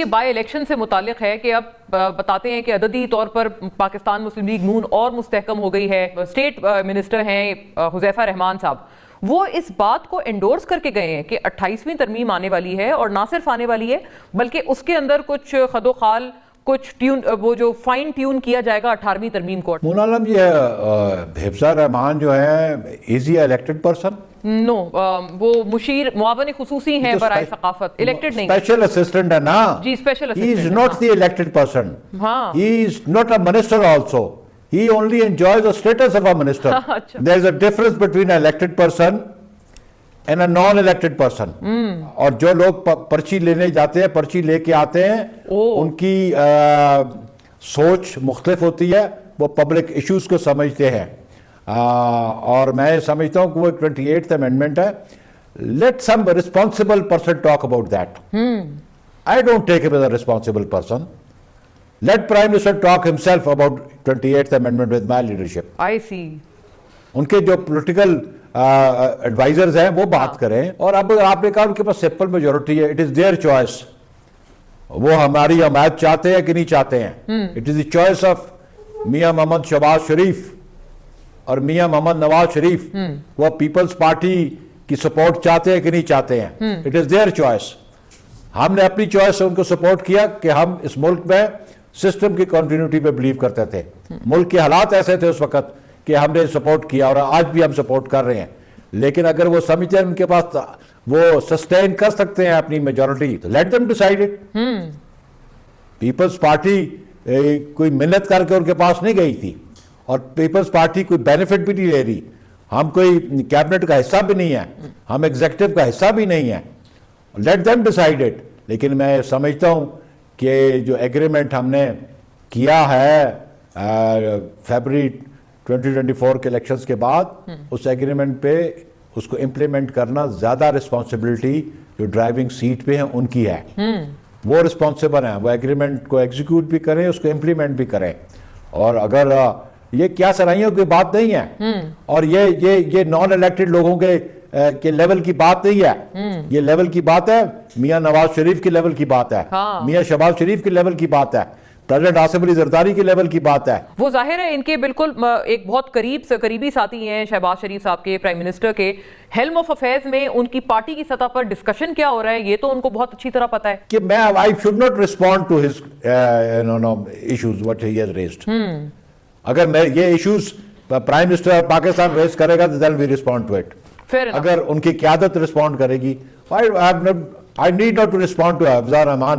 یہ by election سے متعلق ہے کہ اب بتاتے ہیں کہ عددی طور پر پاکستان مسلم لیگ نون اور مستحکم ہو گئی ہے. اسٹیٹ منسٹر ہیں حذیفہ رحمان صاحب, وہ اس بات کو انڈورس کر کے گئے ہیں کہ 28ویں ترمیم آنے والی ہے, اور نہ صرف آنے والی ہے بلکہ اس کے اندر کچھ خد و خال, کچھ ٹیون, وہ جو فائن ٹیون کیا جائے گا 18ویں ترمیم کو. مولانا عالم, یہ حفظہ رحمان جو ہے ایزی الیکٹڈ پرسن؟ نو, وہ مشیر معاون خصوصی ہیں برائے ثقافت, الیکٹڈ نہیں. اسپیشل اسسٹنٹ ہے نا جی, اسپیشل ہی assistant. Is not the elected person, ہاں, he is not a minister also, he only enjoys the status of a minister. There is a difference between an elected person and a non-elected person. اور جو لوگ پرچی لینے جاتے ہیں, پرچی لے کے آتے ہیں, ان کی سوچ مختلف ہوتی ہے, وہ پبلک ایشوز کو سمجھتے ہیں, اور میں سمجھتا ہوں کہ وہ 28th amendment ہے. Let some responsible person talk about that. I don't take him as a responsible person. Let Prime Minister talk himself about 28th amendment with my leadership. I see. ان کے جو پولیٹیکل ایڈوائزرز ہیں وہ بات کریں, اور اب آپ نے کہا ان کے پاس سمپل میجورٹی ہے, اٹ از دیئر چوائس, وہ ہماری حمایت چاہتے ہیں کہ نہیں چاہتے ہیں. It is the choice of میاں محمد شہباز شریف اور میاں محمد نواز شریف, وہ پیپلز پارٹی کی سپورٹ چاہتے ہیں کہ نہیں چاہتے ہیں. It is there choice. ہم نے اپنی چوائس سے ان کو سپورٹ کیا کہ ہم اس ملک میں سسٹم کی کنٹینیوٹی پہ بلیو کرتے تھے. ملک کے حالات ایسے تھے اس وقت کہ ہم نے سپورٹ کیا, اور آج بھی ہم سپورٹ کر رہے ہیں. لیکن اگر وہ سمجھتے ہیں ان کے پاس وہ سسٹین کر سکتے ہیں اپنی میجورٹی, تو let them decide it. Peoples Party کوئی منت کر کے ان کے پاس نہیں گئی تھی, اور پیپلز پارٹی کوئی بینیفٹ بھی نہیں لے رہی. ہم کوئی کیبنٹ کا حصہ بھی نہیں ہے, ہم ایگزیکٹو کا حصہ بھی نہیں ہے. Late them decide it. لیکن میں سمجھتا ہوں کہ جو ایگریمنٹ ہم نے کیا ہے فیبرری 2024 کے الیکشنز کے بعد, اس ایگریمنٹ پہ اس کو امپلیمنٹ کرنا زیادہ رسپانسبلٹی جو ڈرائیونگ سیٹ پہ ہیں ان کی ہے. وہ رسپانسبل ہیں, وہ ایگریمنٹ کو ایگزیکیوٹ بھی کریں, اس کو امپلیمنٹ بھی کریں. اور اگر یہ کیا سرائیوں کی بات نہیں ہے, اور یہ نان الیکٹڈ لوگوں کے لیول کی بات نہیں ہے, یہ لیول کی بات ہے میاں نواز شریف کے لیول کی بات ہے, میاں شہباز شریف کے لیول کی بات ہے, پریزیڈنٹ آصف علی زرداری کے لیول کی بات ہے. وہ ظاہر ہے ان کے بالکل ایک بہت قریبی ساتھی ہیں شہباز شریف صاحب کے, پرائم منسٹر کے. ہیلم آف افیئرز میں ان کی پارٹی کی سطح پر ڈسکشن کیا ہو رہا ہے یہ تو ان کو بہت اچھی طرح پتا ہے. کہ میں I should not respond to his issues what he has raised. اگر میں یہ issues prime minister Pakistan raise کرے گا تو then we respond to it. اگر ان کی قیادت رسپونڈ کرے گی, I need not to respond to حفظہ Rahman